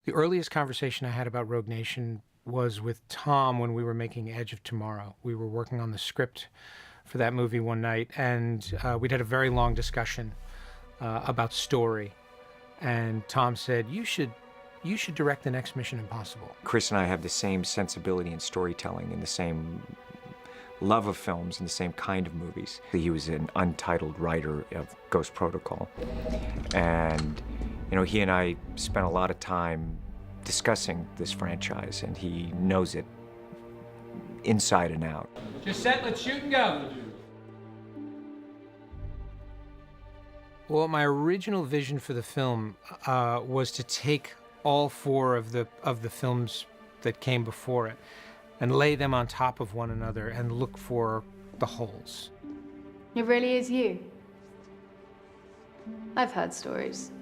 The earliest conversation I had about Rogue Nation was with Tom when we were making Edge of Tomorrow. We were working on the script for that movie one night, and we'd had a very long discussion about story. And Tom said, you should direct the next Mission Impossible. Chris and I have the same sensibility in storytelling and the same love of films and the same kind of movies. He was an untitled writer of Ghost Protocol. And, you know, he and I spent a lot of time discussing this franchise, and he knows it inside and out. Just set, let's shoot and go. Well, my original vision for the film was to take all four of the films that came before it and lay them on top of one another and look for the holes. It really is you. I've heard stories.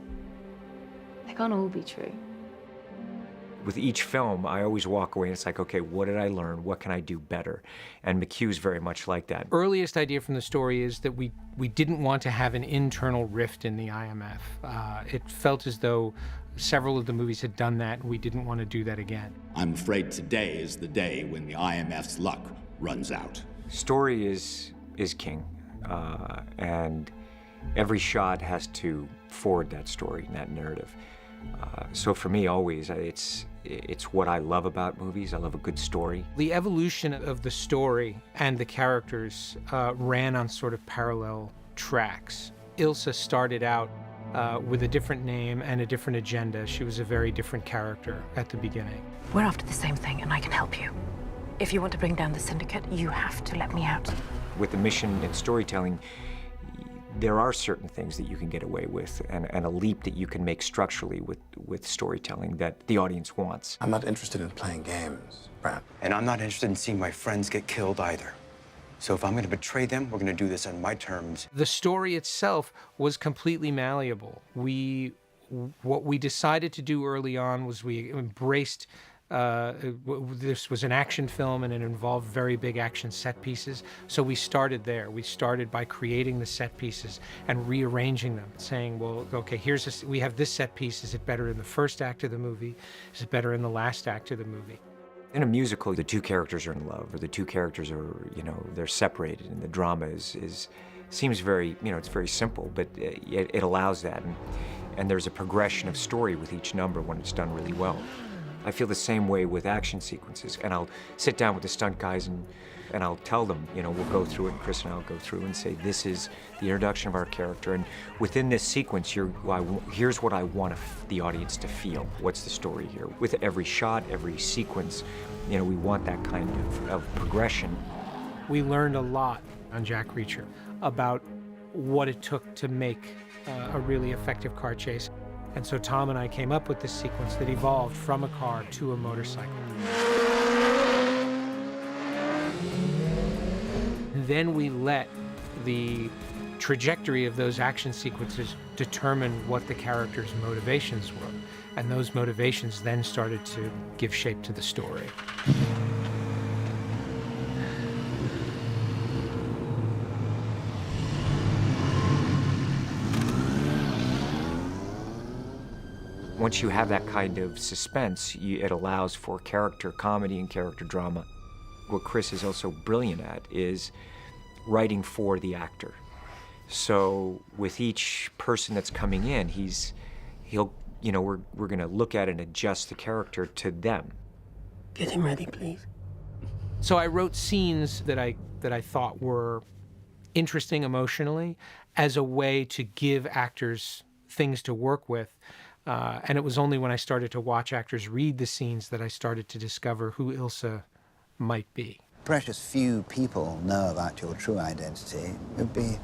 They can't all be true. With each film, I always walk away and it's like, okay, what did I learn? What can I do better? And McHugh's very much like that. Earliest idea from the story is that we didn't want to have an internal rift in the IMF. It felt as though several of the movies had done that, and we didn't want to do that again. I'm afraid today is the day when the IMF's luck runs out. Story is king, and every shot has to forward that story and that narrative. So for me, always, it's what I love about movies. I love a good story. The evolution of the story and the characters ran on sort of parallel tracks. Ilsa started out with a different name and a different agenda. She was a very different character at the beginning. We're after the same thing, and I can help you. If you want to bring down the syndicate, you have to let me out. With the mission and storytelling, there are certain things that you can get away with, and a leap that you can make structurally with storytelling that the audience wants. I'm not interested in playing games, Brad. And I'm not interested in seeing my friends get killed either. So if I'm going to betray them, we're going to do this on my terms. The story itself was completely malleable. What we decided to do early on was we embraced this was an action film, and it involved very big action set pieces. So we started there. We started by creating the set pieces and rearranging them, saying, well, okay, we have this set piece. Is it better in the first act of the movie? Is it better in the last act of the movie? In a musical, the two characters are in love, or the two characters are, they're separated, and the drama seems very, it's very simple, but it allows that. And there's a progression of story with each number when it's done really well. I feel the same way with action sequences, and I'll sit down with the stunt guys and I'll tell them, we'll go through it, and Chris and I'll go through and say, this is the introduction of our character, and within this sequence, here's what I want the audience to feel. What's the story here? With every shot, every sequence, we want that kind of progression. We learned a lot on Jack Reacher about what it took to make a really effective car chase. And so Tom and I came up with this sequence that evolved from a car to a motorcycle. Then we let the trajectory of those action sequences determine what the characters' motivations were. And those motivations then started to give shape to the story. Once you have that kind of suspense, it allows for character comedy and character drama. What Chris is also brilliant at is writing for the actor. So with each person that's coming in, we're going to look at and adjust the character to them. Get him ready, please. So I wrote scenes that I thought were interesting emotionally as a way to give actors things to work with. And it was only when I started to watch actors read the scenes that I started to discover who Ilsa might be. Precious few people know about your true identity. It would be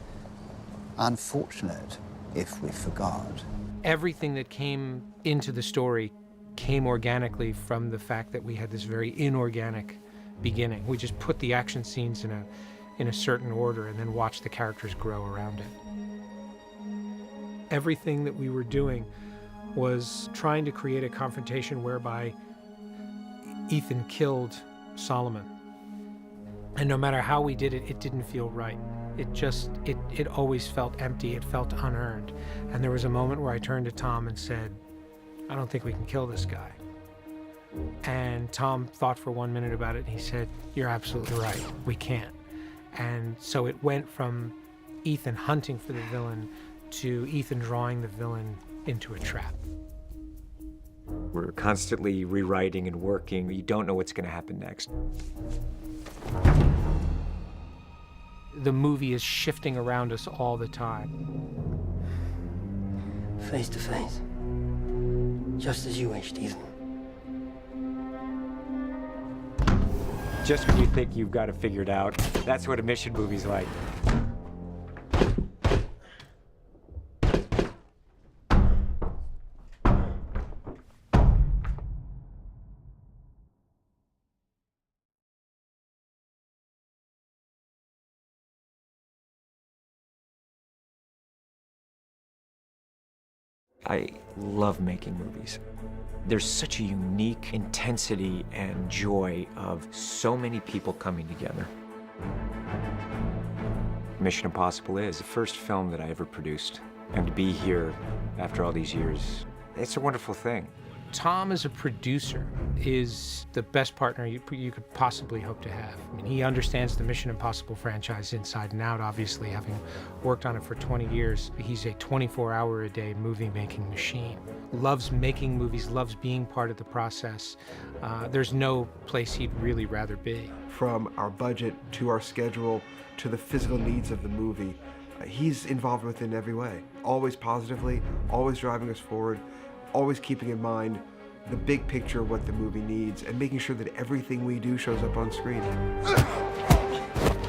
unfortunate if we forgot. Everything that came into the story came organically from the fact that we had this very inorganic beginning. We just put the action scenes in a certain order and then watched the characters grow around it. Everything that we were doing was trying to create a confrontation whereby Ethan killed Solomon. And no matter how we did it, it didn't feel right. It always felt empty, it felt unearned. And there was a moment where I turned to Tom and said, I don't think we can kill this guy. And Tom thought for 1 minute about it, and he said, you're absolutely right, we can't. And so it went from Ethan hunting for the villain to Ethan drawing the villain into a trap. We're constantly rewriting and working. You don't know what's going to happen next. The movie is shifting around us all the time. Face to face. Just as you wished, Ethan. Just when you think you've got it figured out, that's what a mission movie's like. I love making movies. There's such a unique intensity and joy of so many people coming together. Mission Impossible is the first film that I ever produced. And to be here after all these years, it's a wonderful thing. Tom, as a producer, is the best partner you could possibly hope to have. I mean, he understands the Mission Impossible franchise inside and out, obviously, having worked on it for 20 years. He's a 24-hour-a-day movie-making machine. Loves making movies, loves being part of the process. There's no place he'd really rather be. From our budget to our schedule to the physical needs of the movie, he's involved with it in every way. Always positively, always driving us forward, always keeping in mind the big picture of what the movie needs and making sure that everything we do shows up on screen.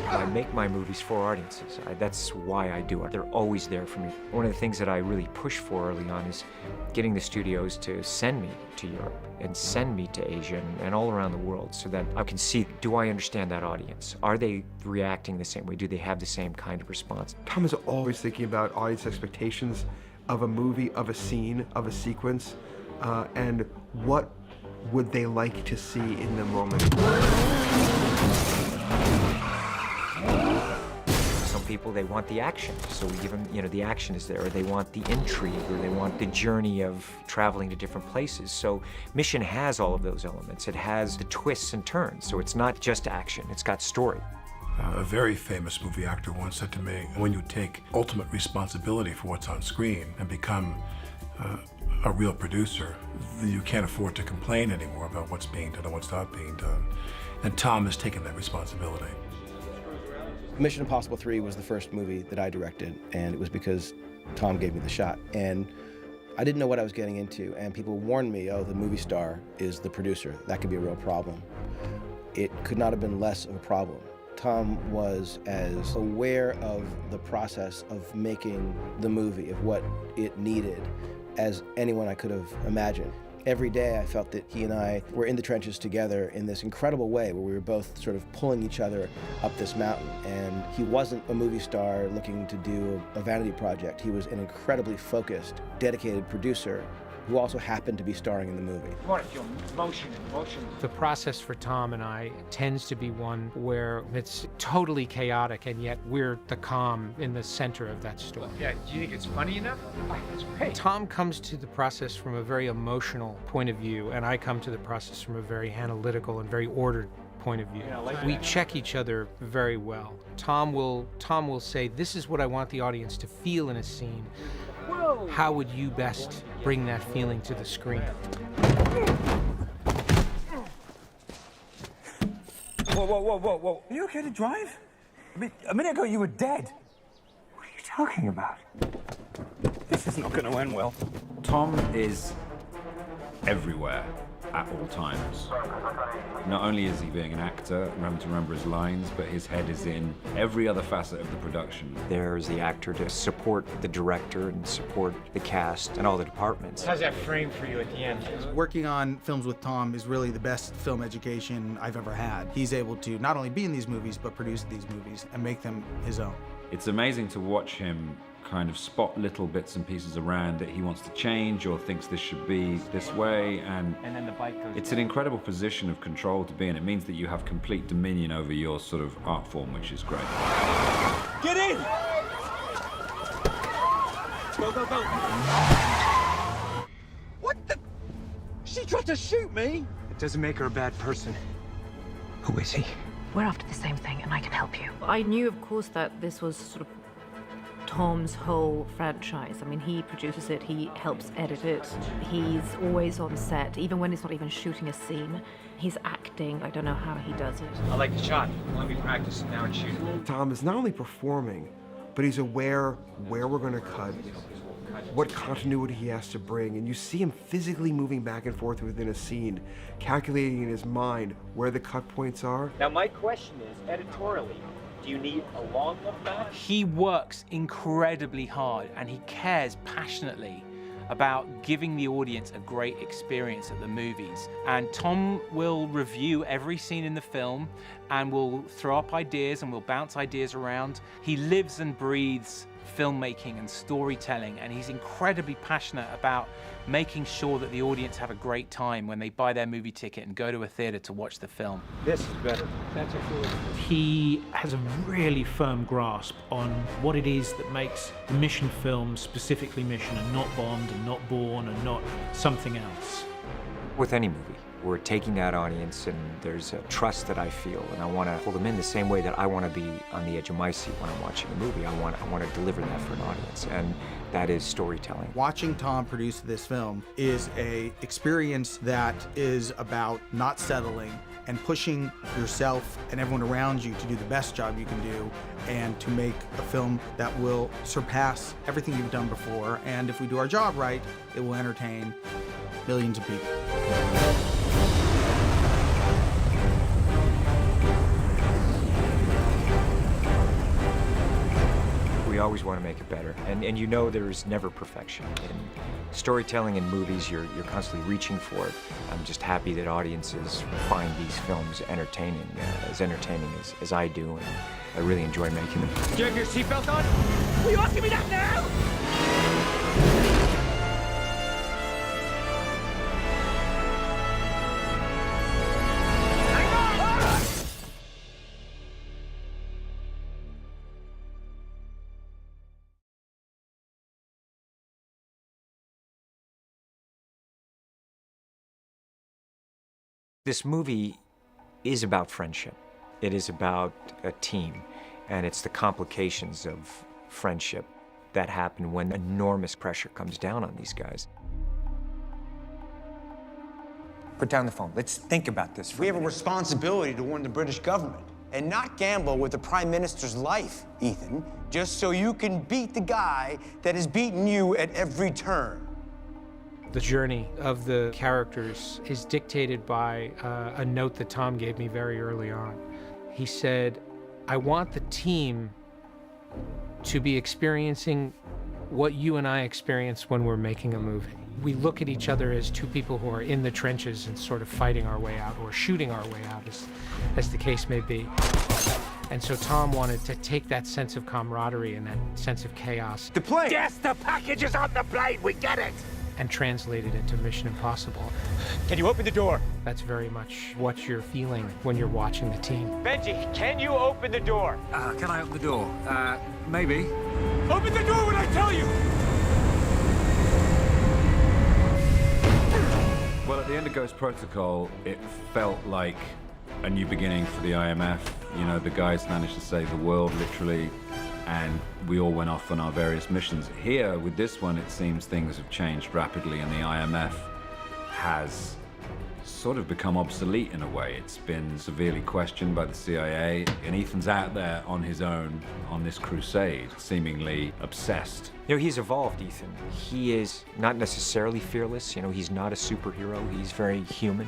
I make my movies for audiences. That's why I do it. They're always there for me. One of the things that I really push for early on is getting the studios to send me to Europe and send me to Asia and all around the world so that I can see, do I understand that audience? Are they reacting the same way? Do they have the same kind of response? Tom is always thinking about audience expectations of a movie, of a scene, of a sequence, and what would they like to see in the moment. Some people, they want the action, so we give them, the action is there, or they want the intrigue, or they want the journey of traveling to different places. So Mission has all of those elements. It has the twists and turns, so it's not just action, it's got story. A very famous movie actor once said to me, when you take ultimate responsibility for what's on screen and become a real producer, you can't afford to complain anymore about what's being done and what's not being done. And Tom has taken that responsibility. Mission Impossible 3 was the first movie that I directed, and it was because Tom gave me the shot. And I didn't know what I was getting into, and people warned me, oh, the movie star is the producer. That could be a real problem. It could not have been less of a problem. Tom was as aware of the process of making the movie, of what it needed, as anyone I could have imagined. Every day I felt that he and I were in the trenches together in this incredible way where we were both sort of pulling each other up this mountain. And he wasn't a movie star looking to do a vanity project. He was an incredibly focused, dedicated producer who also happened to be starring in the movie. You want to feel motion. The process for Tom and I tends to be one where it's totally chaotic, and yet we're the calm in the center of that story. Yeah, do you think it's funny enough? Oh, that's great. Tom comes to the process from a very emotional point of view, and I come to the process from a very analytical and very ordered point of view. Yeah, we check each other very well. Tom will say, this is what I want the audience to feel in a scene. Whoa. How would you best bring that feeling to the screen? Whoa. Are you okay to drive? I mean, a minute ago you were dead. What are you talking about? This is not going to end well. Tom is everywhere at all times. Not only is he being an actor and having to remember his lines, but his head is in every other facet of the production. There's the actor to support the director and support the cast and all the departments. How's that frame for you at the end? Working on films with Tom is really the best film education I've ever had. He's able to not only be in these movies, but produce these movies and make them his own. It's amazing to watch him kind of spot little bits and pieces around that he wants to change or thinks this should be this way, and then the bike goes it's an incredible position of control to be in. It means that you have complete dominion over your sort of art form, which is great. Get in! Go. What the? She tried to shoot me! It doesn't make her a bad person. Who is he? We're after the same thing, and I can help you. I knew, of course, that this was sort of Tom's whole franchise. I mean, he produces it, he helps edit it. He's always on set, even when he's not even shooting a scene. He's acting. I don't know how he does it. I like the shot. Let me practice it now and shoot. Tom is not only performing, but he's aware where we're going to cut, what continuity he has to bring, and you see him physically moving back and forth within a scene, calculating in his mind where the cut points are. Now, my question is, editorially, do you need a long enough match? He works incredibly hard and he cares passionately about giving the audience a great experience at the movies. And Tom will review every scene in the film and will throw up ideas and will bounce ideas around. He lives and breathes filmmaking and storytelling, and he's incredibly passionate about making sure that the audience have a great time when they buy their movie ticket and go to a theater to watch the film. This is better. That's a cool. He has a really firm grasp on what it is that makes the Mission film specifically Mission and not Bond and not Bourne and not something else. With any movie, we're taking that audience and there's a trust that I feel, and I want to hold them in the same way that I want to be on the edge of my seat when I'm watching a movie. I want to deliver that for an audience, and that is storytelling. Watching Tom produce this film is a experience that is about not settling and pushing yourself and everyone around you to do the best job you can do and to make a film that will surpass everything you've done before. And if we do our job right, it will entertain millions of people. We always want to make it better, and you know there is never perfection. In storytelling in movies, you're constantly reaching for it. I'm just happy that audiences find these films entertaining as I do, and I really enjoy making them. Do you have your seatbelt on? Are you asking me that now? This movie is about friendship. It is about a team, and it's the complications of friendship that happen when enormous pressure comes down on these guys. Put down the phone. Let's think about this. We have a responsibility to warn the British government and not gamble with the Prime Minister's life, Ethan, just so you can beat the guy that has beaten you at every turn. The journey of the characters is dictated by a note that Tom gave me very early on. He said, I want the team to be experiencing what you and I experience when we're making a movie. We look at each other as two people who are in the trenches and sort of fighting our way out or shooting our way out, as the case may be. And so Tom wanted to take that sense of camaraderie and that sense of chaos. The plane! Yes, the package is on the plane. We get it. And translate it into Mission Impossible. Can you open the door? That's very much what you're feeling when you're watching the team. Benji, can you open the door? Can I open the door? Maybe. Open the door when I tell you! Well, at the end of Ghost Protocol, it felt like a new beginning for the IMF. You know, the guys managed to save the world, literally, and we all went off on our various missions. Here, with this one, it seems things have changed rapidly, and the IMF has sort of become obsolete in a way. It's been severely questioned by the CIA, and Ethan's out there on his own on this crusade, seemingly obsessed. You know, he's evolved, Ethan. He is not necessarily fearless. You know, he's not a superhero. He's very human,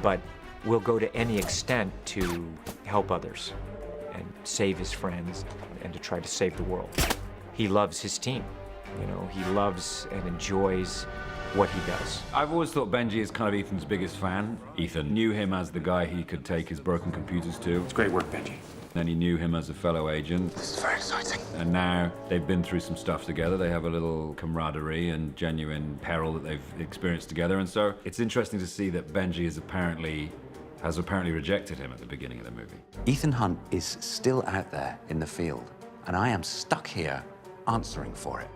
but will go to any extent to help others and save his friends and to try to save the world. He loves his team. You know, he loves and enjoys what he does. I've always thought Benji is kind of Ethan's biggest fan. Ethan knew him as the guy he could take his broken computers to. It's great work, Benji. Then he knew him as a fellow agent. This is very exciting. And now they've been through some stuff together. They have a little camaraderie and genuine peril that they've experienced together. And so it's interesting to see that Benji has apparently rejected him at the beginning of the movie. Ethan Hunt is still out there in the field, and I am stuck here answering for it.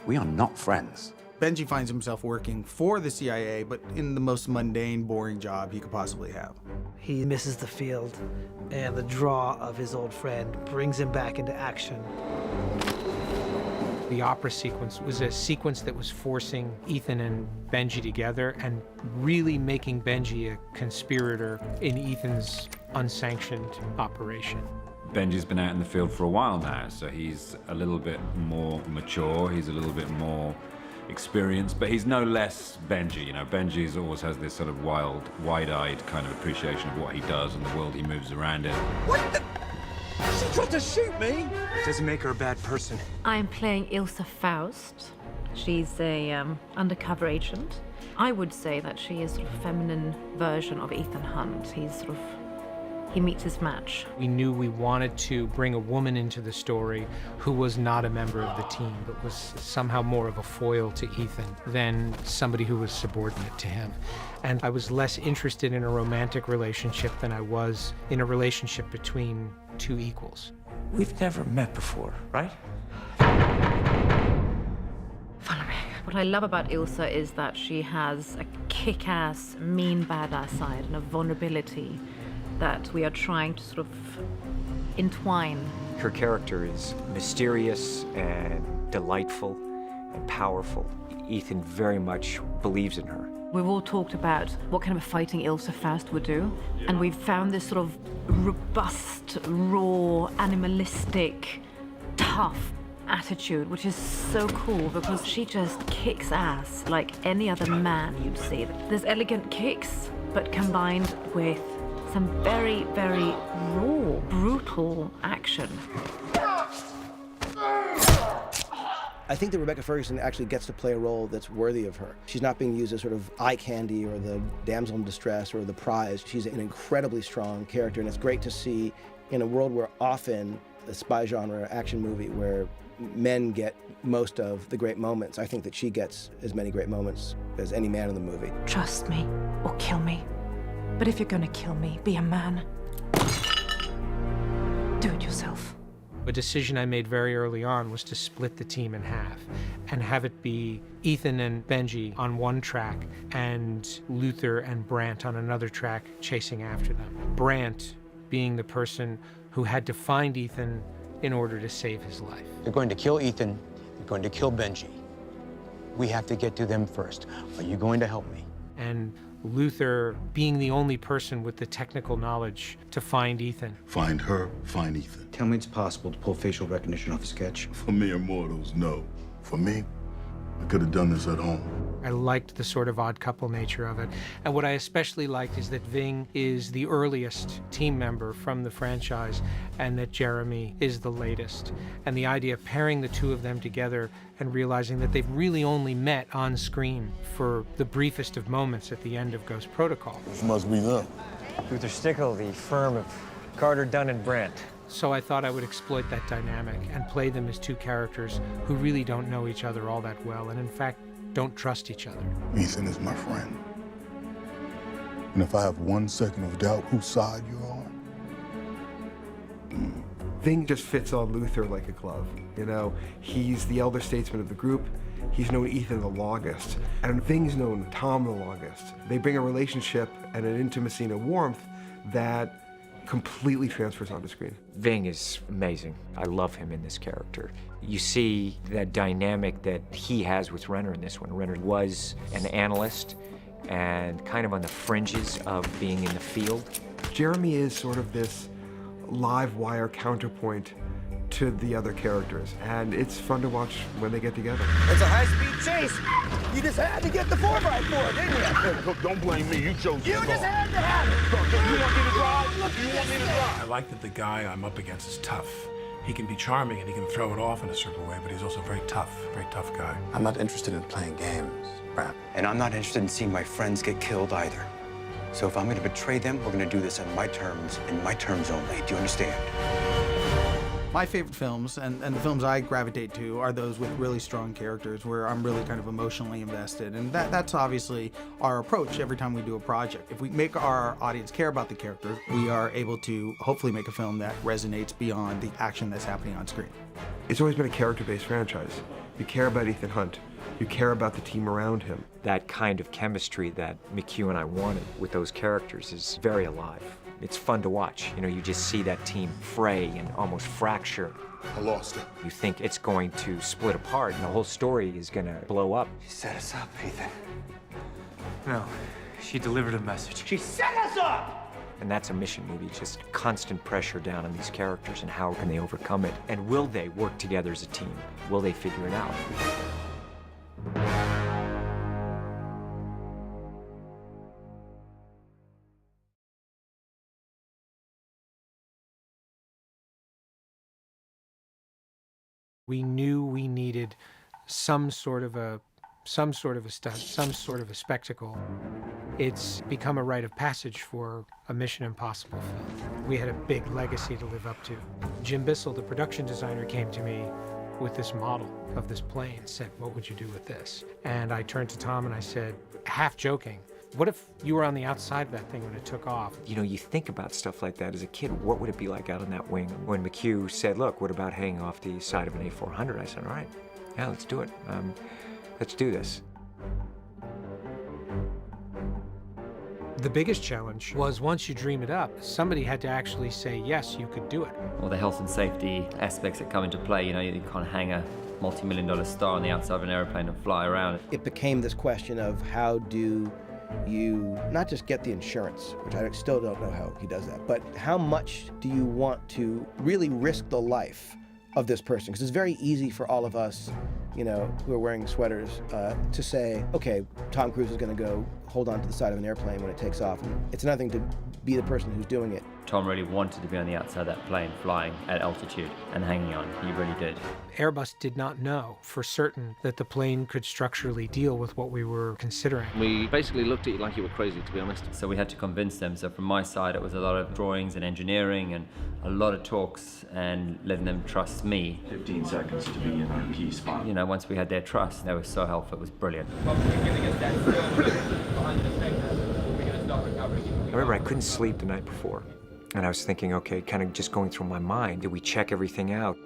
We are not friends. Benji finds himself working for the CIA, but in the most mundane, boring job he could possibly have. He misses the field, and the draw of his old friend brings him back into action. The opera sequence was a sequence that was forcing Ethan and Benji together and really making Benji a conspirator in Ethan's unsanctioned operation. Benji's been out in the field for a while now, so he's a little bit more mature, he's a little bit more experienced, but he's no less Benji. You know, Benji's always has this sort of wild, wide-eyed kind of appreciation of what he does and the world he moves around in. What the? She tried to shoot me! Doesn't make her a bad person. I'm playing Ilsa Faust. She's a undercover agent. I would say that she is sort of a feminine version of Ethan Hunt. He meets his match. We knew we wanted to bring a woman into the story who was not a member of the team, but was somehow more of a foil to Ethan than somebody who was subordinate to him. And I was less interested in a romantic relationship than I was in a relationship between two equals. We've never met before, right? Follow me. What I love about Ilsa is that she has a kick-ass, mean, badass side and a vulnerability that we are trying to sort of entwine. Her character is mysterious and delightful and powerful. Ethan very much believes in her. We've all talked about what kind of fighting Ilsa Faust would do, and we've found this sort of robust, raw, animalistic, tough attitude, which is so cool because she just kicks ass like any other man you'd see. There's elegant kicks, but combined with some very, very raw, brutal action. I think that Rebecca Ferguson actually gets to play a role that's worthy of her. She's not being used as sort of eye candy or the damsel in distress or the prize. She's an incredibly strong character, and it's great to see in a world where often the spy genre action movie where men get most of the great moments. I think that she gets as many great moments as any man in the movie. Trust me or kill me. But if you're gonna kill me, be a man. Do it yourself. A decision I made very early on was to split the team in half and have it be Ethan and Benji on one track and Luther and Brant on another track chasing after them. Brant being the person who had to find Ethan in order to save his life. You're going to kill Ethan. You're going to kill Benji. We have to get to them first. Are you going to help me? And Luther being the only person with the technical knowledge to find Ethan. Find her, find Ethan. Tell me it's possible to pull facial recognition off a sketch. For mere mortals, no. For me, I could have done this at home. I liked the sort of odd couple nature of it. And what I especially liked is that Ving is the earliest team member from the franchise and that Jeremy is the latest. And the idea of pairing the two of them together and realizing that they've really only met on screen for the briefest of moments at the end of Ghost Protocol. This must be them. Luther Stickle, the firm of Carter, Dunn, and Brandt. So I thought I would exploit that dynamic and play them as two characters who really don't know each other all that well and in fact don't trust each other. Ethan is my friend. And if I have 1 second of doubt whose side you're on, Ving just fits on Luther like a glove. You know, he's the elder statesman of the group. He's known Ethan the longest, and Ving's known Tom the longest. They bring a relationship and an intimacy and a warmth that completely transfers onto screen. Ving is amazing. I love him in this character. You see that dynamic that he has with Renner in this one. Renner was an analyst and kind of on the fringes of being in the field. Jeremy is sort of this live wire counterpoint to the other characters, and it's fun to watch when they get together. It's a high-speed chase. You just had to get the 4x4, didn't you? Hey, look, don't blame me. You chose You this just car. had to have it. You want me to drive? You want me to drive? I like that the guy I'm up against is tough. He can be charming and he can throw it off in a certain way, but he's also very tough guy. I'm not interested in playing games, Brad. And I'm not interested in seeing my friends get killed either. So if I'm going to betray them, we're going to do this on my terms and my terms only. Do you understand? My favorite films, and the films I gravitate to, are those with really strong characters where I'm really kind of emotionally invested. And that's obviously our approach every time we do a project. If we make our audience care about the characters, we are able to hopefully make a film that resonates beyond the action that's happening on screen. It's always been a character-based franchise. You care about Ethan Hunt. You care about the team around him. That kind of chemistry that McHugh and I wanted with those characters is very alive. It's fun to watch. You know, you just see that team fray and almost fracture. I lost it. You think it's going to split apart and the whole story is going to blow up. She set us up, Ethan. No, she delivered a message. She set us up! And that's a mission movie, just constant pressure down on these characters and how can they overcome it? And will they work together as a team? Will they figure it out? We knew we needed some sort of a stunt, some sort of a spectacle. It's become a rite of passage for a Mission Impossible film. We had a big legacy to live up to. Jim Bissell, the production designer, came to me with this model of this plane, said, "What would you do with this?" And I turned to Tom and I said, half joking, "What if you were on the outside of that thing when it took off?" You know, you think about stuff like that as a kid. What would it be like out on that wing? When McHugh said, "Look, what about hanging off the side of an A400?" I said, "All right, yeah, let's do it. Let's do this." The biggest challenge was once you dream it up, somebody had to actually say, yes, you could do it. All the health and safety aspects that come into play, you know, you can't hang a multi-million-dollar star on the outside of an airplane and fly around. It became this question of how do you not just get the insurance, which I still don't know how he does that, but how much do you want to really risk the life of this person? Because it's very easy for all of us, you know, who are wearing sweaters, to say, okay, Tom Cruise is going to go hold on to the side of an airplane when it takes off. And it's another thing to be the person who's doing it. Tom really wanted to be on the outside of that plane, flying at altitude and hanging on. He really did. Airbus did not know for certain that the plane could structurally deal with what we were considering. We basically looked at you like you were crazy, to be honest. So we had to convince them. So from my side, it was a lot of drawings and engineering and a lot of talks and letting them trust me. 15 seconds to be in our key spot. You know, once we had their trust, they were so helpful. It was brilliant. I remember I couldn't sleep the night before. And I was thinking, okay, kind of just going through my mind, did we check everything out?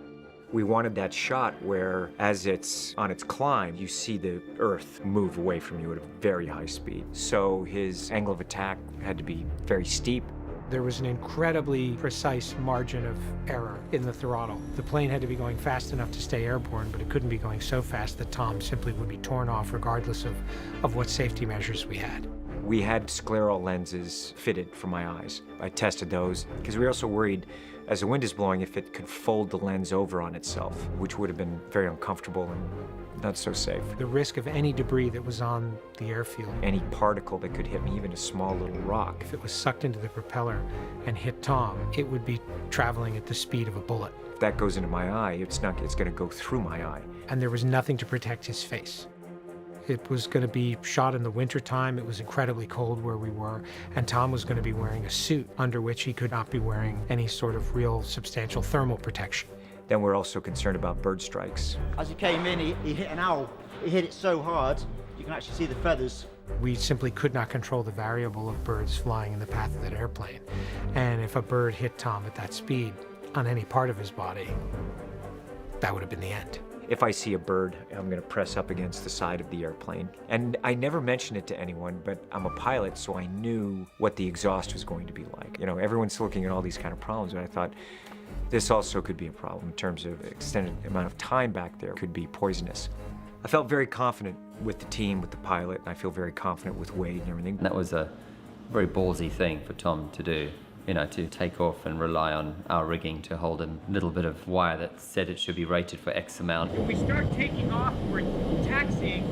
We wanted that shot where, as it's on its climb, you see the Earth move away from you at a very high speed. So his angle of attack had to be very steep. There was an incredibly precise margin of error in the throttle. The plane had to be going fast enough to stay airborne, but it couldn't be going so fast that Tom simply would be torn off regardless of what safety measures we had. We had scleral lenses fitted for my eyes. I tested those because we were also worried, as the wind is blowing, if it could fold the lens over on itself, which would have been very uncomfortable and not so safe. The risk of any debris that was on the airfield, any particle that could hit me, even a small little rock, if it was sucked into the propeller and hit Tom, it would be traveling at the speed of a bullet. If that goes into my eye, it's going to go through my eye. And there was nothing to protect his face. It was going to be shot in the wintertime. It was incredibly cold where we were, and Tom was going to be wearing a suit under which he could not be wearing any sort of real substantial thermal protection. Then we're also concerned about bird strikes. As he came in, he hit an owl. He hit it so hard, you can actually see the feathers. We simply could not control the variable of birds flying in the path of that airplane. And if a bird hit Tom at that speed on any part of his body, that would have been the end. If I see a bird, I'm going to press up against the side of the airplane. And I never mentioned it to anyone, but I'm a pilot, so I knew what the exhaust was going to be like. You know, everyone's looking at all these kind of problems, and I thought this also could be a problem in terms of extended amount of time back there could be poisonous. I felt very confident with the team, with the pilot, and I feel very confident with Wade and everything. And that was a very ballsy thing for Tom to do. You know, to take off and rely on our rigging to hold a little bit of wire that said it should be rated for X amount. If we start taking off or taxiing,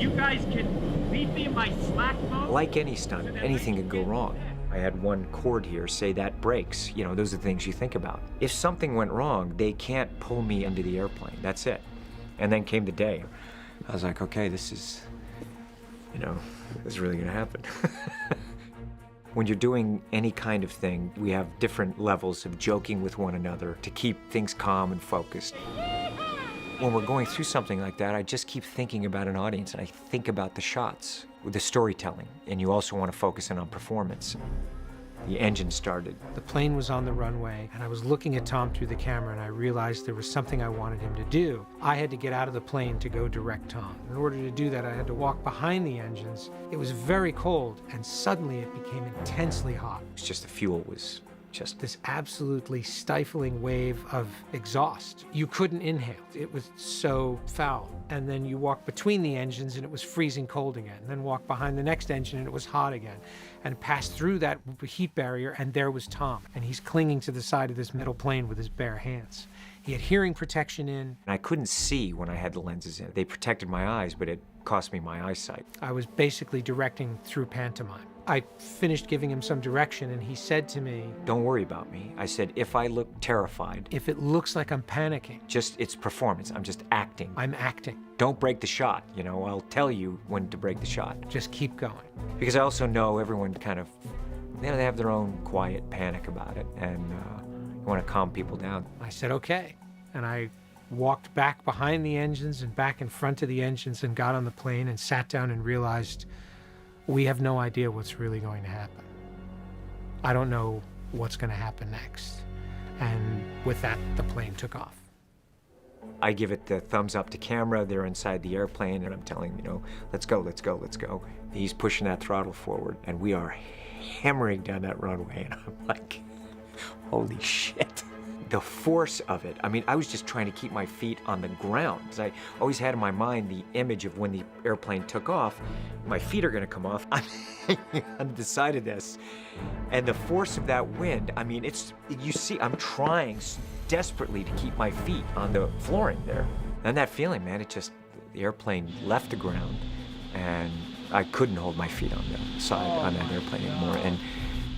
you guys can leave me in my slack mode. Like any stunt, anything could go wrong. I had one cord here, say that breaks. You know, those are the things you think about. If something went wrong, they can't pull me into the airplane. That's it. And then came the day. I was like, okay, this is really gonna happen. When you're doing any kind of thing, we have different levels of joking with one another to keep things calm and focused. When we're going through something like that, I just keep thinking about an audience, and I think about the shots, the storytelling, and you also want to focus in on performance. the engine started. The plane was on the runway, and I was looking at Tom through the camera, and I realized there was something I wanted him to do. I had to get out of the plane to go direct Tom. In order to do that, I had to walk behind the engines. It was very cold, and suddenly it became intensely hot. It's just the fuel was just this absolutely stifling wave of exhaust. You couldn't inhale. It was so foul. And then you walk between the engines and it was freezing cold again. And then walk behind the next engine and it was hot again. And pass through that heat barrier and there was Tom. And he's clinging to the side of this metal plane with his bare hands. He had hearing protection in. I couldn't see when I had the lenses in. They protected my eyes, but it cost me my eyesight. I was basically directing through pantomime. I finished giving him some direction and he said to me, "Don't worry about me." I said, "If I look terrified, if it looks like I'm panicking, just it's performance. I'm just acting. I'm acting. Don't break the shot, you know, I'll tell you when to break the shot. Just keep going." Because I also know everyone kind of, you know, they have their own quiet panic about it and you want to calm people down. I said, okay. And I walked back behind the engines and back in front of the engines and got on the plane and sat down and realized we have no idea what's really going to happen. I don't know what's going to happen next. And with that, the plane took off. I give it the thumbs up to camera. They're inside the airplane, and I'm telling him, you know, let's go, let's go, let's go. He's pushing that throttle forward, and we are hammering down that runway, and I'm like, holy shit. The force of it, I mean, I was just trying to keep my feet on the ground, because I always had in my mind the image of when the airplane took off, my feet are gonna come off. I'm hanging on the side of this, and the force of that wind, I mean, it's, you see, I'm trying desperately to keep my feet on the flooring there. And that feeling, man, it just, the airplane left the ground, and I couldn't hold my feet on the side on that airplane anymore. And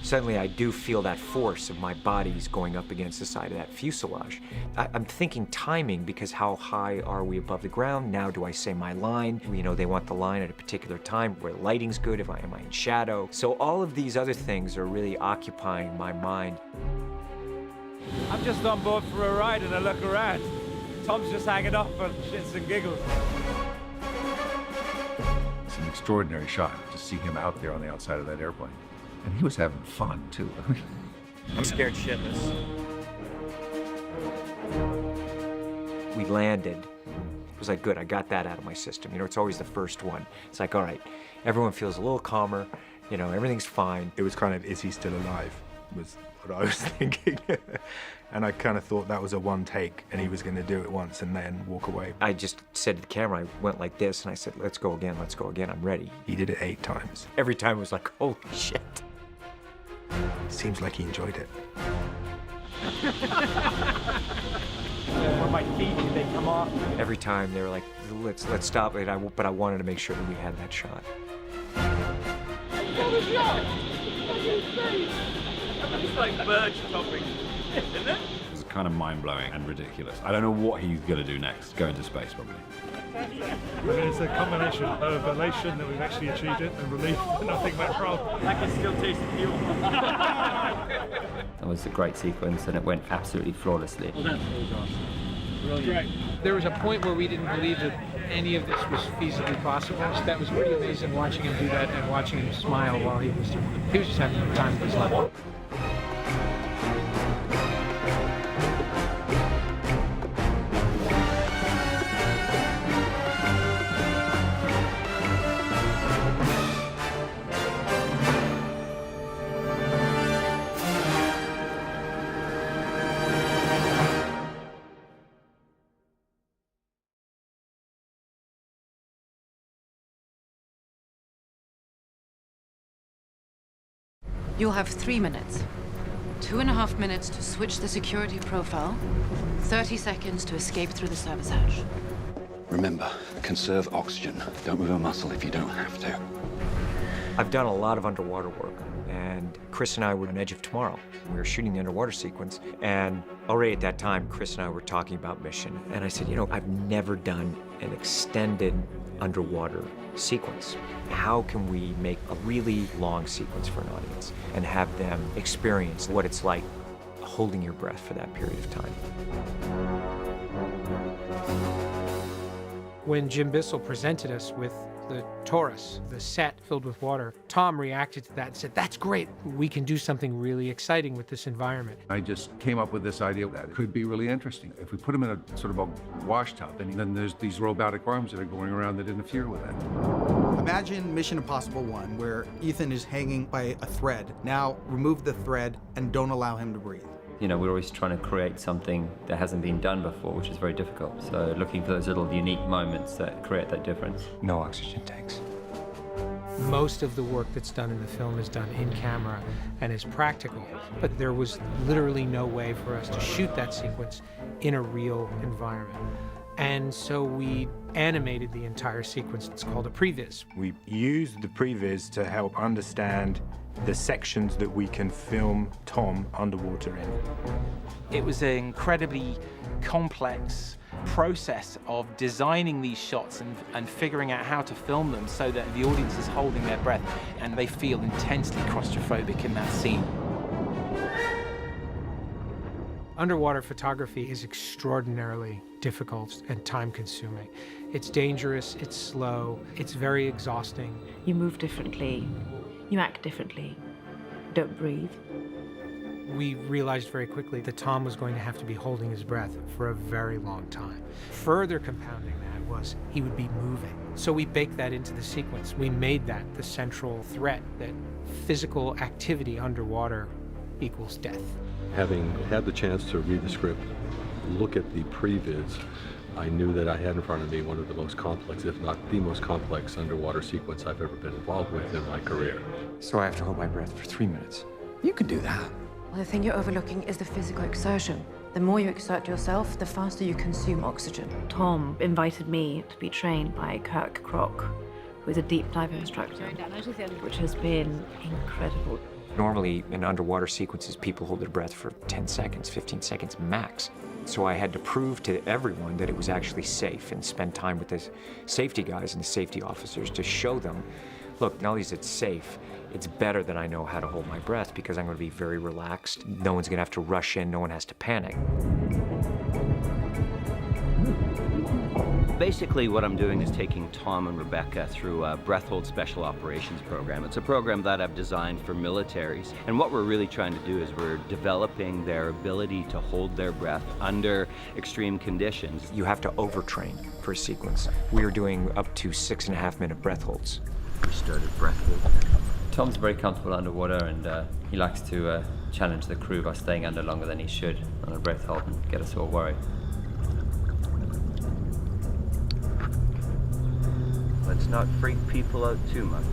suddenly I do feel that force of my body's going up against the side of that fuselage. I'm thinking timing, because how high are we above the ground? Now do I say my line? You know, they want the line at a particular time where lighting's good, am I in shadow? So all of these other things are really occupying my mind. I'm just on board for a ride and a look around. Tom's just hanging off for shits and giggles. It's an extraordinary shot to see him out there on the outside of that airplane. And he was having fun, too. I'm scared shitless. We landed. It was like, good, I got that out of my system. You know, it's always the first one. It's like, all right, everyone feels a little calmer. You know, everything's fine. It was kind of, is he still alive? Was what I was thinking. And I kind of thought that was a one take and he was going to do it once and then walk away. I just said to the camera, I went like this and I said, let's go again, I'm ready. He did it 8 times. Every time it was like, holy shit. Seems like he enjoyed it. When my feet, did they come off? Every time they were like, let's stop it, but I wanted to make sure that we had that shot. It's like bird topping, isn't it? It's kind of mind-blowing and ridiculous. I don't know what he's going to do next. Go into space, probably. I mean, it's a combination of elation that we've actually achieved it and relief that nothing went wrong. I can still taste the fuel. It was a great sequence and it went absolutely flawlessly. Well, that's brilliant. There was a point where we didn't believe that any of this was feasibly possible. So that was pretty amazing watching him do that and watching him smile while he was doing it. He was just having the time of his life. You'll have 3 minutes. 2.5 minutes to switch the security profile. 30 seconds to escape through the service hatch. Remember, conserve oxygen. Don't move a muscle if you don't have to. I've done a lot of underwater work, and Chris and I were on Edge of Tomorrow. We were shooting the underwater sequence, and already at that time, Chris and I were talking about Mission. And I said, you know, I've never done an extended underwater sequence. How can we make a really long sequence for an audience and have them experience what it's like holding your breath for that period of time? When Jim Bissell presented us with the Taurus, the set filled with water, Tom reacted to that and said, "That's great. We can do something really exciting with this environment." I just came up with this idea that it could be really interesting. If we put him in a sort of a wash tub, and then there's these robotic arms that are going around that interfere with it. Imagine Mission Impossible 1, where Ethan is hanging by a thread. Now remove the thread and don't allow him to breathe. You know, we're always trying to create something that hasn't been done before, which is very difficult. So looking for those little unique moments that create that difference. No oxygen tanks. Most of the work that's done in the film is done in camera and is practical, but there was literally no way for us to shoot that sequence in a real environment. And so we animated the entire sequence. It's called a previs. We used the previs to help understand the sections that we can film Tom underwater in. It was an incredibly complex process of designing these shots and figuring out how to film them so that the audience is holding their breath and they feel intensely claustrophobic in that scene. Underwater photography is extraordinarily difficult and time-consuming. It's dangerous, it's slow, it's very exhausting. You move differently, you act differently, don't breathe. We realized very quickly that Tom was going to have to be holding his breath for a very long time. Further compounding that was he would be moving. So we baked that into the sequence. We made that the central threat, that physical activity underwater equals death. Having had the chance to read the script, look at the previs, I knew that I had in front of me one of the most complex, if not the most complex underwater sequence I've ever been involved with in my career. So I have to hold my breath for 3 minutes. You can do that. Well, the thing you're overlooking is the physical exertion. The more you exert yourself, the faster you consume oxygen. Tom invited me to be trained by Kirk Kroc, who is a deep dive instructor, which has been incredible. Normally, in underwater sequences, people hold their breath for 10 seconds, 15 seconds max. So I had to prove to everyone that it was actually safe and spend time with the safety guys and the safety officers to show them, look, not only is it safe, it's better that I know how to hold my breath because I'm going to be very relaxed. No one's going to have to rush in, no one has to panic. Basically, what I'm doing is taking Tom and Rebecca through a breath hold special operations program. It's a program that I've designed for militaries. And what we're really trying to do is we're developing their ability to hold their breath under extreme conditions. You have to overtrain for a sequence. We were doing up to 6.5-minute breath holds. We started breath hold. Tom's very comfortable underwater, and he likes to challenge the crew by staying under longer than he should on a breath hold and get us all worried. Let's not freak people out too much.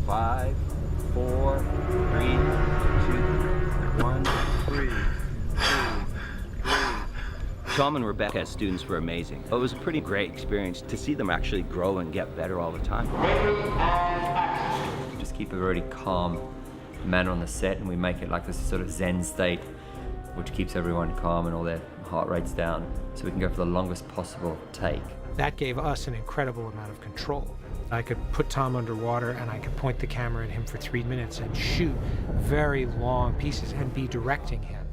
5, 4, 3, 2, 1, 3. Tom and Rebecca as students were amazing. It was a pretty great experience to see them actually grow and get better all the time. We just keep a very calm manner on the set, and we make it like this sort of Zen state, which keeps everyone calm and all their heart rates down, so we can go for the longest possible take. That gave us an incredible amount of control. I could put Tom underwater and I could point the camera at him for 3 minutes and shoot very long pieces and be directing him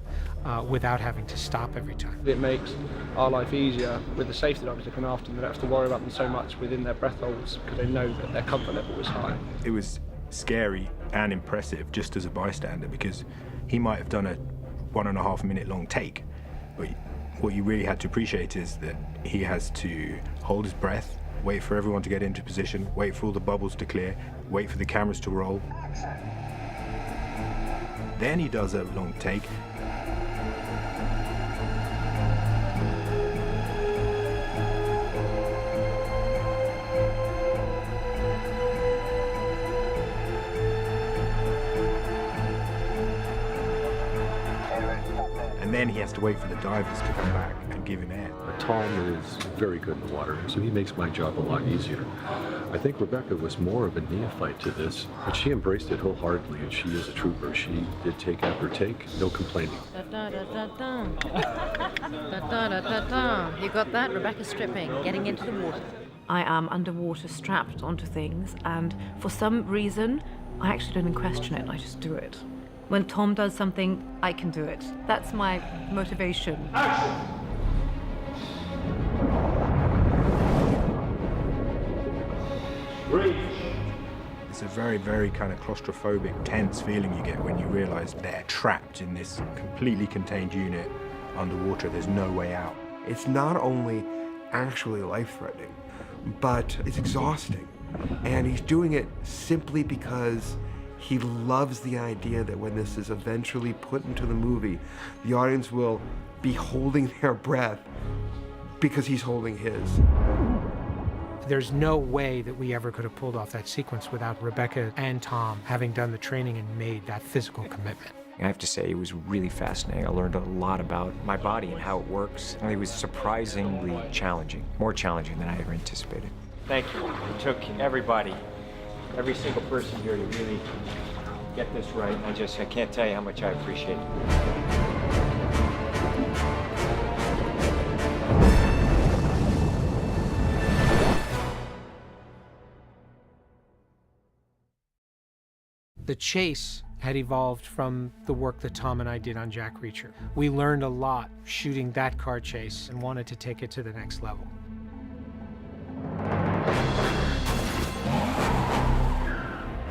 without having to stop every time. It makes our life easier with the safety divers looking after them. They don't have to worry about them so much within their breath holds because they know that their comfort level is high. It was scary and impressive just as a bystander because he might have done a 1.5 minute long take, but what you really had to appreciate is that he has to hold his breath, wait for everyone to get into position, wait for all the bubbles to clear, wait for the cameras to roll. Then he does a long take. And then he has to wait for the divers to come back and give him air. Tom is very good in the water, so he makes my job a lot easier. I think Rebecca was more of a neophyte to this, but she embraced it wholeheartedly, and she is a trooper. She did take after take, no complaining. You got that? Rebecca stripping, getting into the water. I am underwater strapped onto things, and for some reason, I actually don't even question it, I just do it. When Tom does something, I can do it. That's my motivation. It's a very, very kind of claustrophobic, tense feeling you get when you realize they're trapped in this completely contained unit underwater. There's no way out. It's not only actually life-threatening, but it's exhausting. And he's doing it simply because he loves the idea that when this is eventually put into the movie, the audience will be holding their breath because he's holding his. There's no way that we ever could have pulled off that sequence without Rebecca and Tom having done the training and made that physical commitment. I have to say, it was really fascinating. I learned a lot about my body and how it works. And it was surprisingly challenging, more challenging than I ever anticipated. Thank you. It took everybody, every single person here to really get this right. I can't tell you how much I appreciate it. The chase had evolved from the work that Tom and I did on Jack Reacher. We learned a lot shooting that car chase and wanted to take it to the next level.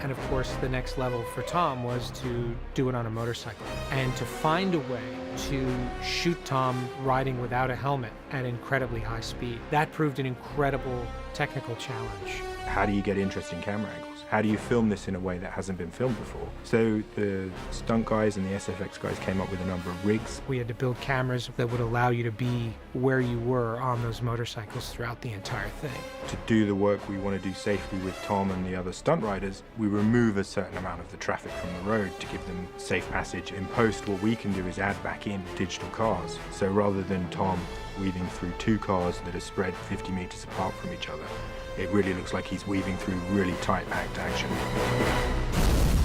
And of course, the next level for Tom was to do it on a motorcycle and to find a way to shoot Tom riding without a helmet at incredibly high speed. That proved an incredible technical challenge. How do you get interesting camera angles? How do you film this in a way that hasn't been filmed before? So the stunt guys and the SFX guys came up with a number of rigs. We had to build cameras that would allow you to be where you were on those motorcycles throughout the entire thing. To do the work we want to do safely with Tom and the other stunt riders, we remove a certain amount of the traffic from the road to give them safe passage. In post, what we can do is add back in digital cars. So rather than Tom weaving through two cars that are spread 50 meters apart from each other, it really looks like he's weaving through really tight packed action.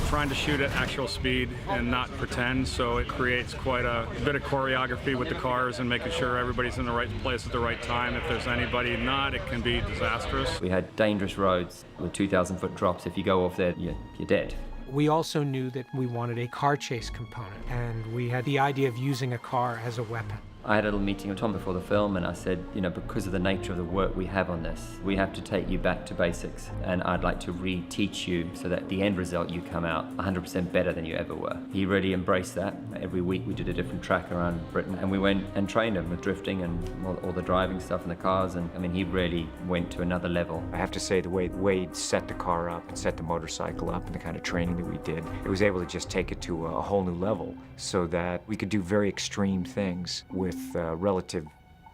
Trying to shoot at actual speed and not pretend, so it creates quite a bit of choreography with the cars and making sure everybody's in the right place at the right time. If there's anybody not, it can be disastrous. We had dangerous roads with 2,000-foot drops. If you go off there, you're dead. We also knew that we wanted a car chase component, and we had the idea of using a car as a weapon. I had a little meeting with Tom before the film, and I said, you know, because of the nature of the work we have on this, we have to take you back to basics, and I'd like to re-teach you so that the end result you come out 100% better than you ever were. He really embraced that. Every week we did a different track around Britain, and we went and trained him with drifting and all the driving stuff in the cars, and I mean, he really went to another level. I have to say, the way Wade set the car up and set the motorcycle up and the kind of training that we did, it was able to just take it to a whole new level so that we could do very extreme things with relative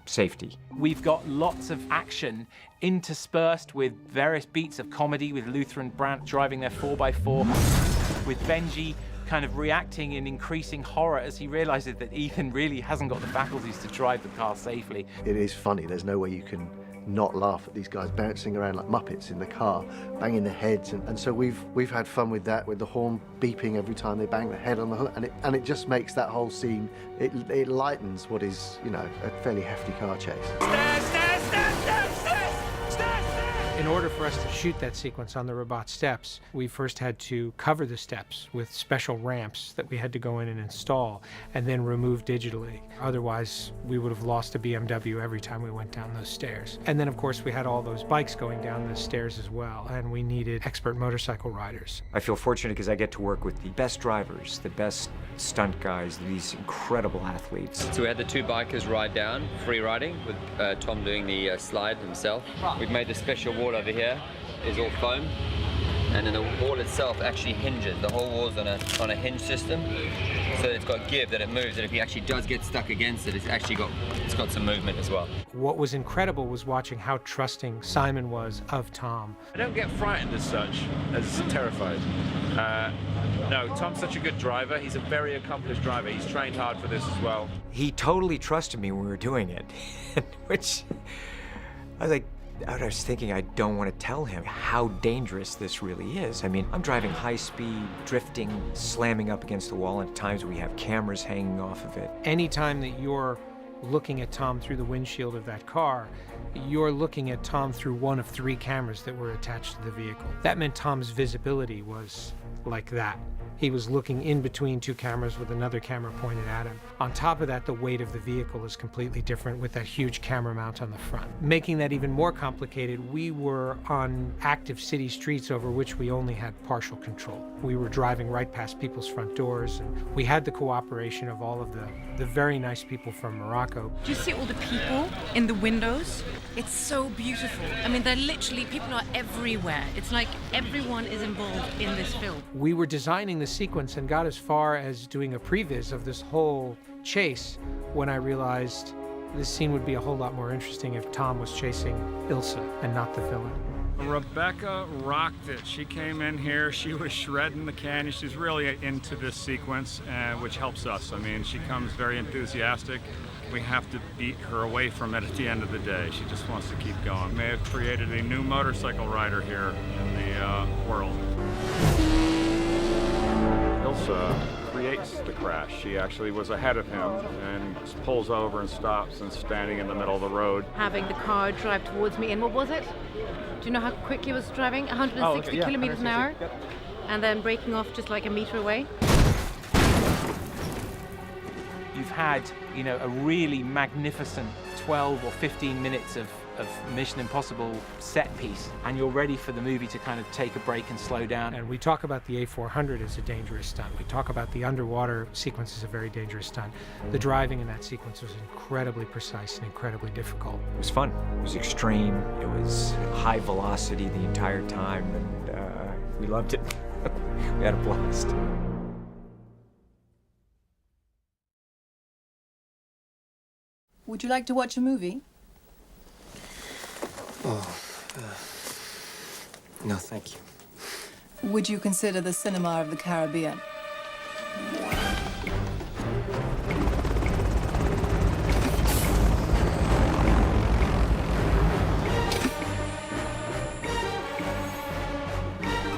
safety. We've got lots of action interspersed with various beats of comedy, with Luther and Brandt driving their 4x4, with Benji kind of reacting in increasing horror as he realizes that Ethan really hasn't got the faculties to drive the car safely. It is funny. There's no way you can not laugh at these guys bouncing around like Muppets in the car, banging their heads, and so we've had fun with that, with the horn beeping every time they bang their head on the hook, and it just makes that whole scene, it lightens what is, you know, a fairly hefty car chase. In order for us to shoot that sequence on the Rabat steps, we first had to cover the steps with special ramps that we had to go in and install and then remove digitally. Otherwise, we would have lost a BMW every time we went down those stairs. And then, of course, we had all those bikes going down the stairs as well, and we needed expert motorcycle riders. I feel fortunate because I get to work with the best drivers, the best stunt guys, these incredible athletes. So we had the two bikers ride down, free riding, with Tom doing the slide himself. We've made the special wall over here is all foam, and then the wall itself actually hinges. The whole wall's on a hinge system, so it's got give that it moves, and if he actually does get stuck against it, it's got some movement as well. What was incredible was watching how trusting Simon was of Tom. I don't get frightened as such, as terrified. No, Tom's such a good driver. He's a very accomplished driver. He's trained hard for this as well. He totally trusted me when we were doing it, which I was like, I was thinking I don't want to tell him how dangerous this really is. I mean, I'm driving high speed, drifting, slamming up against the wall, and at times we have cameras hanging off of it. Anytime that you're looking at Tom through the windshield of that car, you're looking at Tom through one of 3 cameras that were attached to the vehicle. That meant Tom's visibility was like that. He was looking in between two cameras with another camera pointed at him. On top of that, the weight of the vehicle is completely different with that huge camera mount on the front. Making that even more complicated, we were on active city streets over which we only had partial control. We were driving right past people's front doors, and we had the cooperation of all of the very nice people from Morocco. Do you see all the people in the windows? It's so beautiful. I mean, they're literally, people are everywhere. It's like everyone is involved in this film. We were designing the sequence and got as far as doing a previs of this whole chase when I realized this scene would be a whole lot more interesting if Tom was chasing Ilsa and not the villain. Rebecca rocked it. She came in here, she was shredding the canyon. She's really into this sequence, which helps us. I mean, she comes very enthusiastic. We have to beat her away from it at the end of the day. She just wants to keep going. May have created a new motorcycle rider here in the world. Ilsa creates the crash. She actually was ahead of him and pulls over and stops and standing in the middle of the road. Having the car drive towards me, and what was it? Do you know how quick he was driving? 160 kilometers an hour? Yep. And then breaking off just like a meter away? You've had, you know, a really magnificent 12 or 15 minutes of Mission Impossible set piece, and you're ready for the movie to kind of take a break and slow down. And we talk about the A400 as a dangerous stunt. We talk about the underwater sequence as a very dangerous stunt. The driving in that sequence was incredibly precise and incredibly difficult. It was fun. It was extreme. It was high velocity the entire time, and we loved it. We had a blast. Would you like to watch a movie? Oh, no, thank you. Would you consider the Cinema of the Caribbean?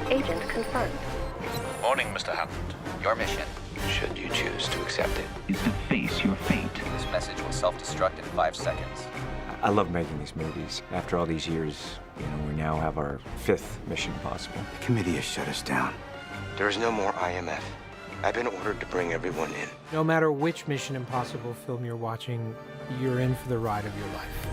Agent confirmed. Morning, Mr. Hammond. Your mission, should you choose to accept it, is to face your fate. This message will self-destruct in 5 seconds. I love making these movies. After all these years, you know, we now have our 5th Mission Impossible. The committee has shut us down. There is no more IMF. I've been ordered to bring everyone in. No matter which Mission Impossible film you're watching, you're in for the ride of your life.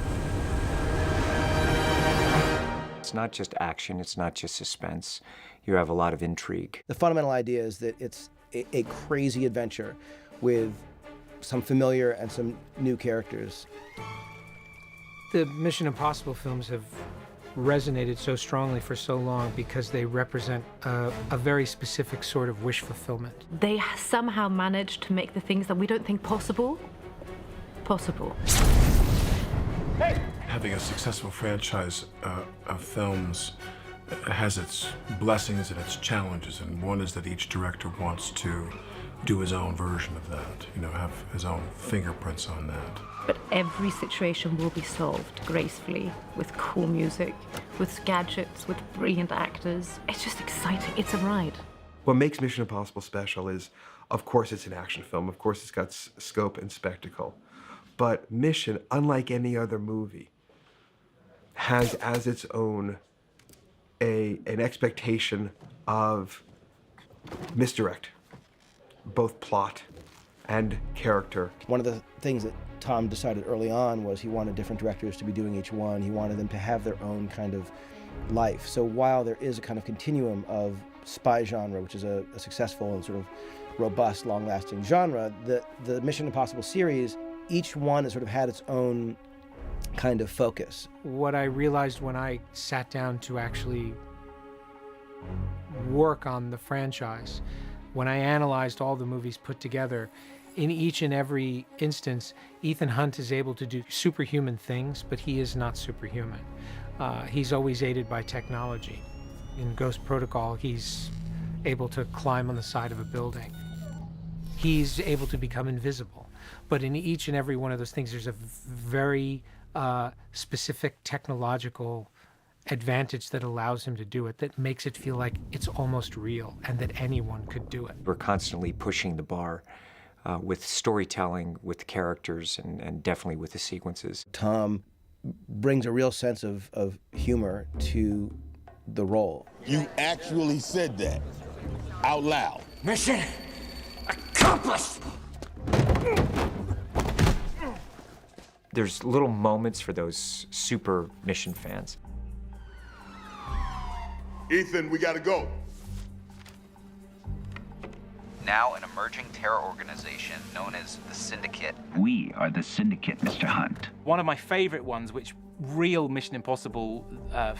It's not just action, it's not just suspense. You have a lot of intrigue. The fundamental idea is that it's a crazy adventure with some familiar and some new characters. The Mission Impossible films have resonated so strongly for so long because they represent a very specific sort of wish fulfillment. They somehow managed to make the things that we don't think possible. Having a successful franchise of films has its blessings and its challenges, and one is that each director wants to do his own version of that, you know, have his own fingerprints on that. But every situation will be solved gracefully, with cool music, with gadgets, with brilliant actors. It's just exciting. It's a ride. What makes Mission Impossible special is, of course, it's an action film. Of course, it's got scope and spectacle. But Mission, unlike any other movie, has as its own an expectation of misdirect, both plot and character. One of the things that Tom decided early on was he wanted different directors to be doing each one. He wanted them to have their own kind of life. So while there is a kind of continuum of spy genre, which is a successful and sort of robust, long-lasting genre, the Mission Impossible series, each one has sort of had its own kind of focus. What I realized when I sat down to actually work on the franchise, when I analyzed all the movies put together, in each and every instance, Ethan Hunt is able to do superhuman things, but he is not superhuman. He's always aided by technology. In Ghost Protocol, he's able to climb on the side of a building. He's able to become invisible. But in each and every one of those things, there's a very specific technological advantage that allows him to do it, that makes it feel like it's almost real and that anyone could do it. We're constantly pushing the bar with storytelling, with characters, and definitely with the sequences. Tom brings a real sense of humor to the role. You actually said that. out loud. Mission accomplished! There's little moments for those super Mission fans. Ethan, we gotta go. Now an emerging terror organization known as the Syndicate. We are the Syndicate, Mr. Hunt. One of my favorite ones, which real Mission Impossible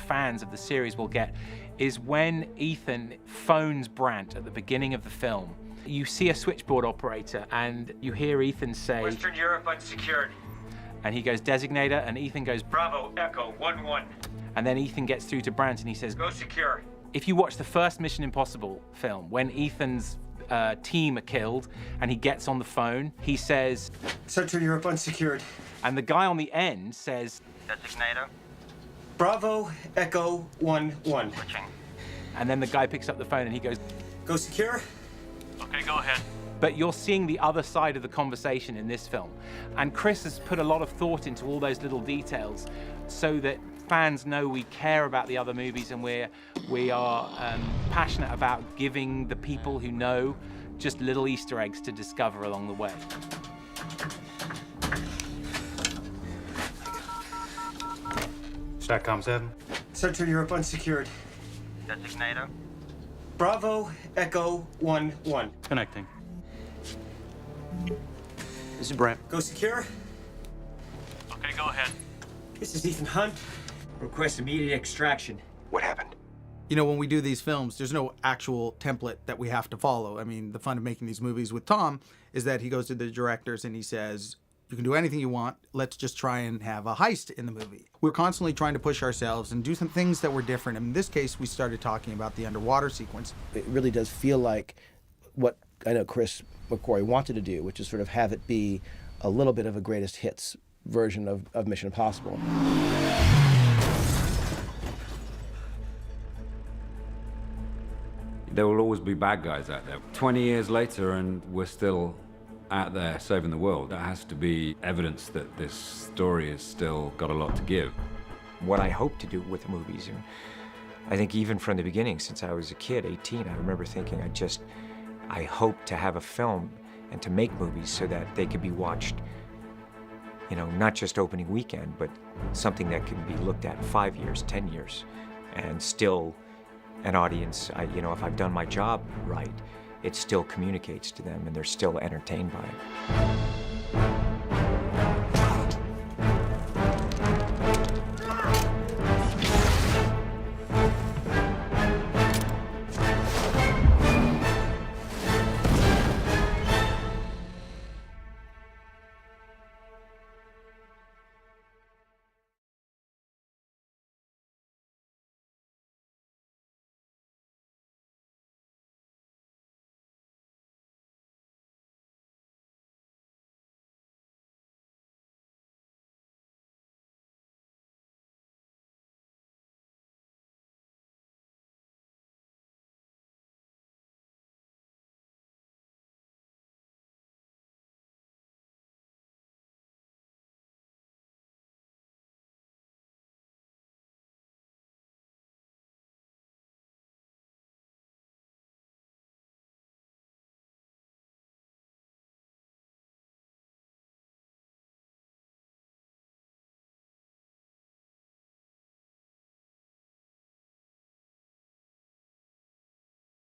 fans of the series will get, is when Ethan phones Brandt at the beginning of the film. You see a switchboard operator and you hear Ethan say, Western Europe unsecured. and he goes, designator, and Ethan goes, Bravo, Echo, 1-1. and then Ethan gets through to Brandt and he says, Go secure. if you watch the first Mission Impossible film, when Ethan's team are killed and he gets on the phone, he says, Central Europe unsecured. and the guy on the end says, Designator. Bravo, Echo, 1-1. and then the guy picks up the phone and he goes, Go secure. Okay, go ahead. but you're seeing the other side of the conversation in this film. And Chris has put a lot of thought into all those little details so that fans know we care about the other movies and we are passionate about giving the people who know just little Easter eggs to discover along the way. SATCOM 7. Central Europe unsecured. Designator. Bravo, Echo, 1-1. Connecting. This is Brent. Go secure. Okay, go ahead. This is Ethan Hunt. Request immediate extraction. What happened? You know, when we do these films, there's no actual template that we have to follow. I mean, the fun of making these movies with Tom is that he goes to the directors and he says, you can do anything you want. Let's just try and have a heist in the movie. We're constantly trying to push ourselves and do some things that were different. In this case, we started talking about the underwater sequence. It really does feel like what I know Chris McQuarrie wanted to do, which is sort of have it be a little bit of a greatest hits version of Mission Impossible. There will always be bad guys out there. 20 years later and we're still out there saving the world. That has to be evidence that this story has still got a lot to give. What I hope to do with movies, and I think even from the beginning, since I was a kid, 18, I remember thinking I hope to have a film and to make movies so that they could be watched, you know, not just opening weekend, but something that can be looked at 5 years, 10 years, and still an audience, you know, if I've done my job right, it still communicates to them and they're still entertained by it.